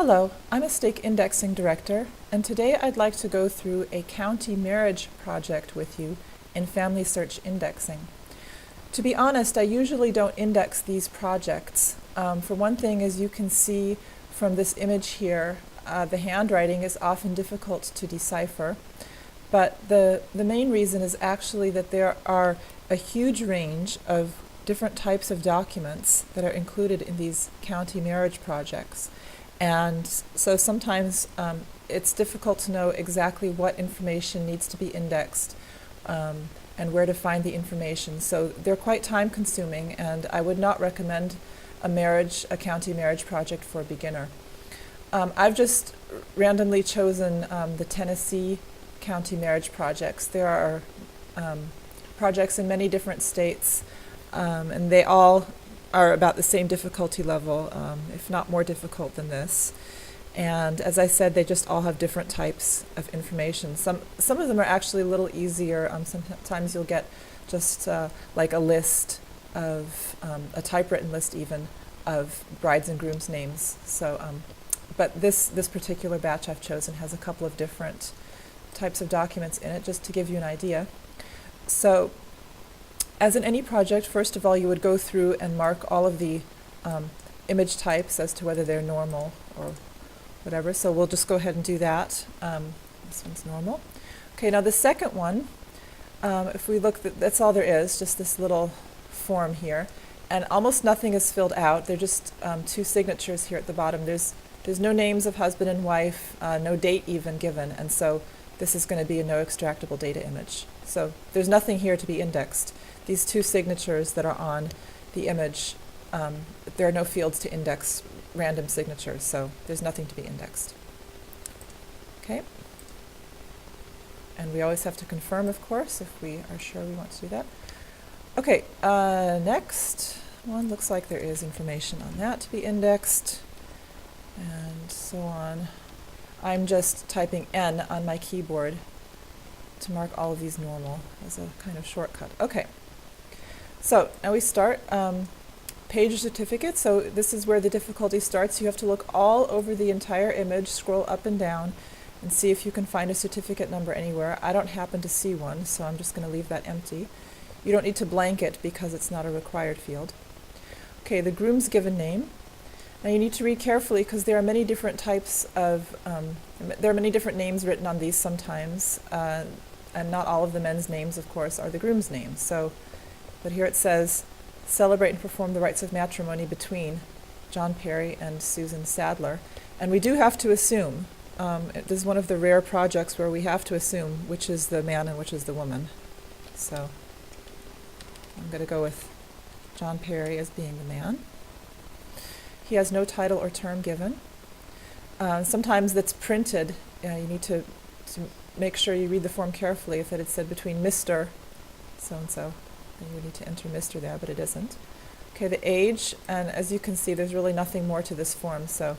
Hello, I'm a stake indexing director, and today I'd like to go through a county marriage project with you in FamilySearch Indexing. To be honest, I usually don't index these projects. For one thing, as you can see from this image here, the handwriting is often difficult to decipher, but the main reason is actually that there are a huge range of different types of documents that are included in these county marriage projects. And so sometimes it's difficult to know exactly what information needs to be indexed and where to find the information. So they're quite time consuming, and I would not recommend a county marriage project for a beginner. I've just randomly chosen the Tennessee county marriage projects. There are projects in many different states, and they all are about the same difficulty level, if not more difficult than this. And as I said, they just all have different types of information. Some of them are actually a little easier. Sometimes you'll get just like a list of, a typewritten list even, of brides and grooms' names. So, but this particular batch I've chosen has a couple of different types of documents in it, just to give you an idea. So, as in any project, first of all, you would go through and mark all of the image types as to whether they're normal or whatever. So we'll just go ahead and do that. This one's normal. Okay, now the second one, if we look, that's all there is, just this little form here. And almost nothing is filled out. They're just two signatures here at the bottom. There's no names of husband and wife, no date even given. And so this is going to be a no extractable data image. So there's nothing here to be indexed. These two signatures that are on the image, there are no fields to index random signatures, so there's nothing to be indexed. Okay. And we always have to confirm, of course, if we are sure we want to do that. Okay, next one looks like there is information on that to be indexed, and so on. I'm just typing N on my keyboard to mark all of these normal as a kind of shortcut. Okay. So now we start page or certificate. So this is where the difficulty starts. You have to look all over the entire image, scroll up and down, and see if you can find a certificate number anywhere. I don't happen to see one, so I'm just going to leave that empty. You don't need to blank it because it's not a required field. Okay, the groom's given name. Now you need to read carefully because there are many different types of, there are many different names written on these sometimes, and not all of the men's names, of course, are the groom's names. So. But here it says, celebrate and perform the rites of matrimony between John Perry and Susan Sadler. And we do have to assume, this is one of the rare projects where we have to assume which is the man and which is the woman. So I'm going to go with John Perry as being the man. He has no title or term given. Sometimes that's printed. You need to make sure you read the form carefully. If it had said between Mr. so-and-so, then you need to enter Mr. there, but it isn't. Okay, the age, and as you can see, there's really nothing more to this form, so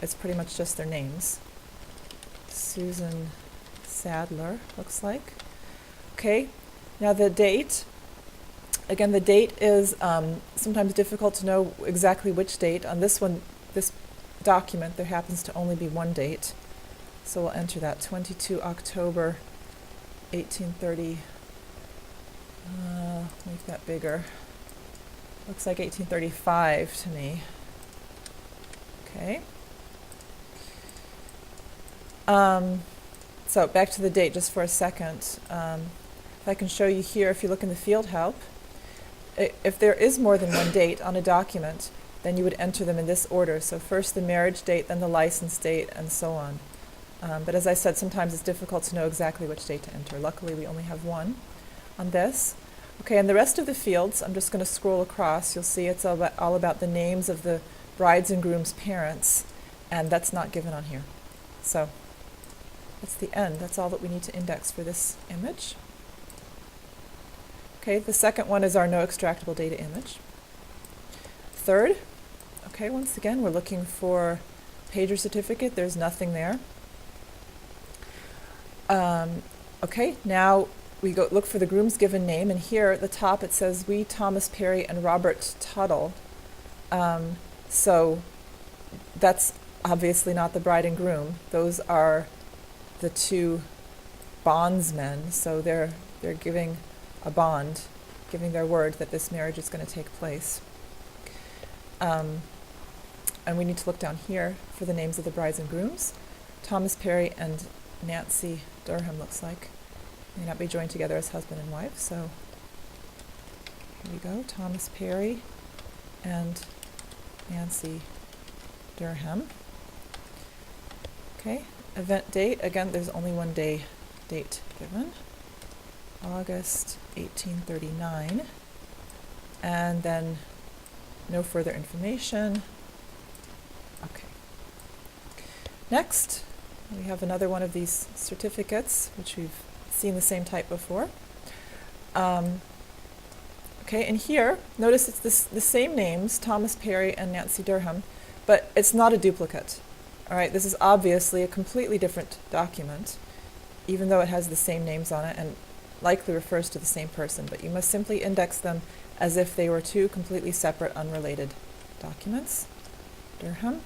it's pretty much just their names. Susan Sadler, looks like. Okay, now the date. Again, the date is sometimes difficult to know exactly which date. On this one, this document, there happens to only be one date. So we'll enter that, 22 October, 1830. Make that bigger. Looks like 1835 to me. Okay. So back to the date just for a second. If I can show you here, if you look in the field help, if there is more than one date on a document, then you would enter them in this order. So first the marriage date, then the license date, and so on. But as I said, sometimes it's difficult to know exactly which date to enter. Luckily, we only have one on this. Okay, and the rest of the fields, I'm just going to scroll across. You'll see it's all about the names of the bride's and groom's parents, and that's not given on here. So that's the end. That's all that we need to index for this image. Okay, the second one is our no extractable data image. Third, okay, once again, we're looking for page or certificate. There's nothing there. Okay, now we go look for the groom's given name, and here at the top it says, we, Thomas Perry and Robert Tuttle. So that's obviously not the bride and groom. Those are the two bondsmen, so they're giving a bond, giving their word that this marriage is going to take place. And we need to look down here for the names of the brides and grooms. Thomas Perry and Nancy Durham, looks like. May not be joined together as husband and wife, so here we go. Thomas Perry and Nancy Durham. Okay, event date, again, there's only one day date given. August 1839. And then no further information. Okay. Next, we have another one of these certificates, which we've seen the same type before. Okay, and here, notice it's the same names, Thomas Perry and Nancy Durham, but it's not a duplicate. All right, this is obviously a completely different document, even though it has the same names on it and likely refers to the same person, but you must simply index them as if they were two completely separate, unrelated documents. Durham.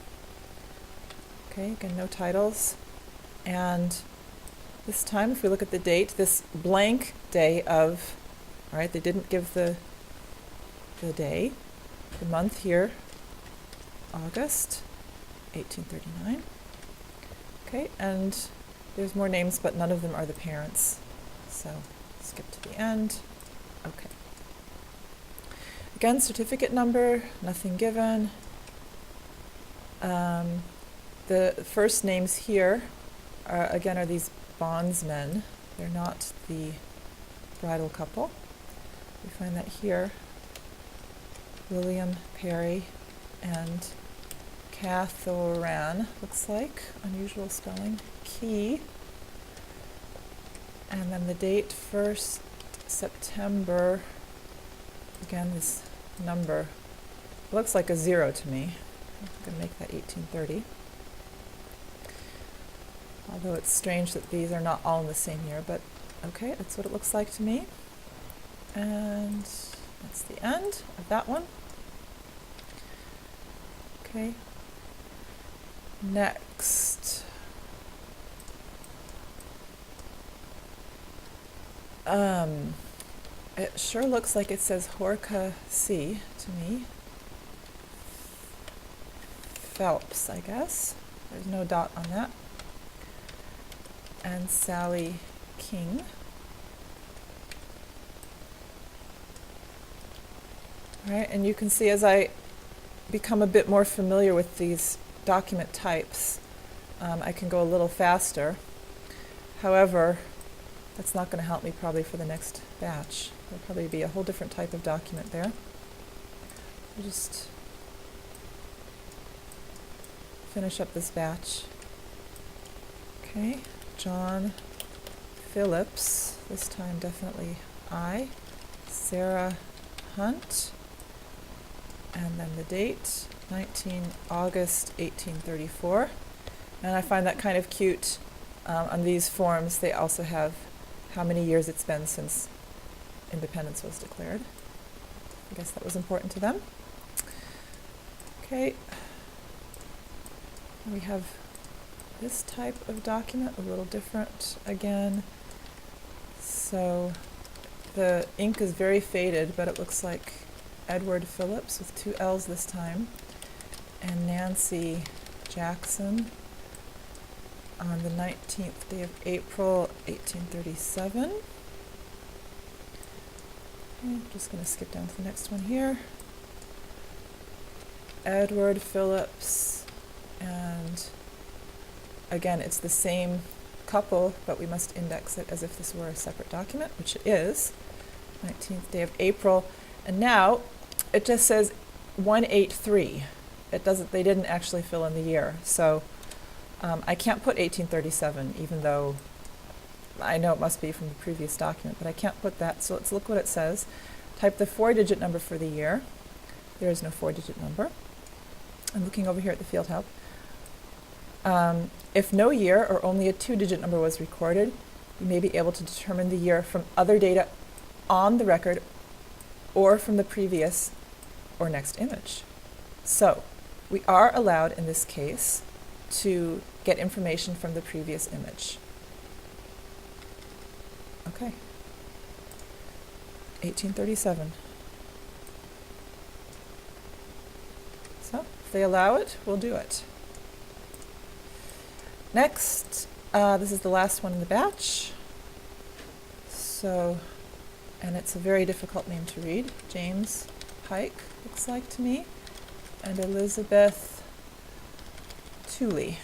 Okay, again, no titles. And this time, if we look at the date, this blank day of, all right, they didn't give the day, the month here, August 1839. Okay, and there's more names, but none of them are the parents. So skip to the end. Okay. Again, certificate number, nothing given. The first names here are these bondsmen. They're not the bridal couple. We find that here. William Perry and Cathoran, looks like. Unusual spelling. Key. And then the date, 1st September. Again, this number looks like a 0 to me. I'm going to make that 1830. Although it's strange that these are not all in the same year, but okay, that's what it looks like to me. And that's the end of that one. Okay. Next. It sure looks like it says Horka C to me. Phelps, I guess. There's no dot on that. And Sally King. All right, and you can see as I become a bit more familiar with these document types, I can go a little faster. However, that's not going to help me probably for the next batch. There'll probably be a whole different type of document there. I'll just finish up this batch. Okay, John Phillips, this time definitely I. Sarah Hunt, and then the date, 19 August 1834. And I find that kind of cute. On these forms, they also have how many years it's been since independence was declared. I guess that was important to them. Okay. We have this type of document, a little different again. So the ink is very faded, but it looks like Edward Phillips with 2 L's this time, and Nancy Jackson on the 19th day of April, 1837. I'm just going to skip down to the next one here. Edward Phillips, and again, it's the same couple, but we must index it as if this were a separate document, which it is. 19th day of April, and now it just says 183. It doesn't. They didn't actually fill in the year, so I can't put 1837, even though I know it must be from the previous document, but I can't put that. So let's look what it says. Type the 4-digit number for the year. There is no 4-digit number. I'm looking over here at the field help. If no year or only a 2-digit number was recorded, you may be able to determine the year from other data on the record or from the previous or next image. So we are allowed in this case to get information from the previous image. Okay. 1837. So, if they allow it, we'll do it. Next, this is the last one in the batch. So, and it's a very difficult name to read. James Pike, looks like to me, and Elizabeth Tooley.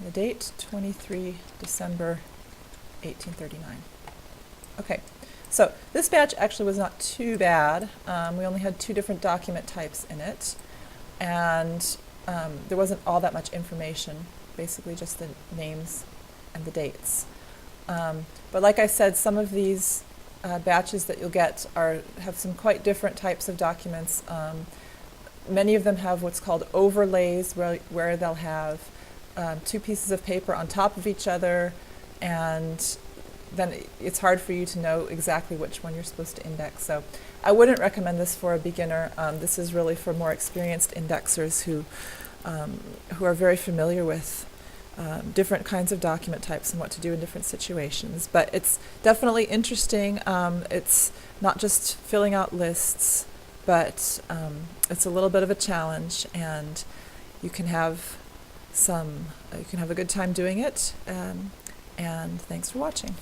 The date, 23 December 1839. Okay, so this batch actually was not too bad. We only had 2 different document types in it, and there wasn't all that much information, basically just the names and the dates. But like I said, some of these batches that you'll get have some quite different types of documents. Many of them have what's called overlays, where they'll have 2 pieces of paper on top of each other, and then it's hard for you to know exactly which one you're supposed to index. So I wouldn't recommend this for a beginner. This is really for more experienced indexers who are very familiar with different kinds of document types and what to do in different situations. But it's definitely interesting. It's not just filling out lists, but it's a little bit of a challenge, and you can have a good time doing it. And thanks for watching.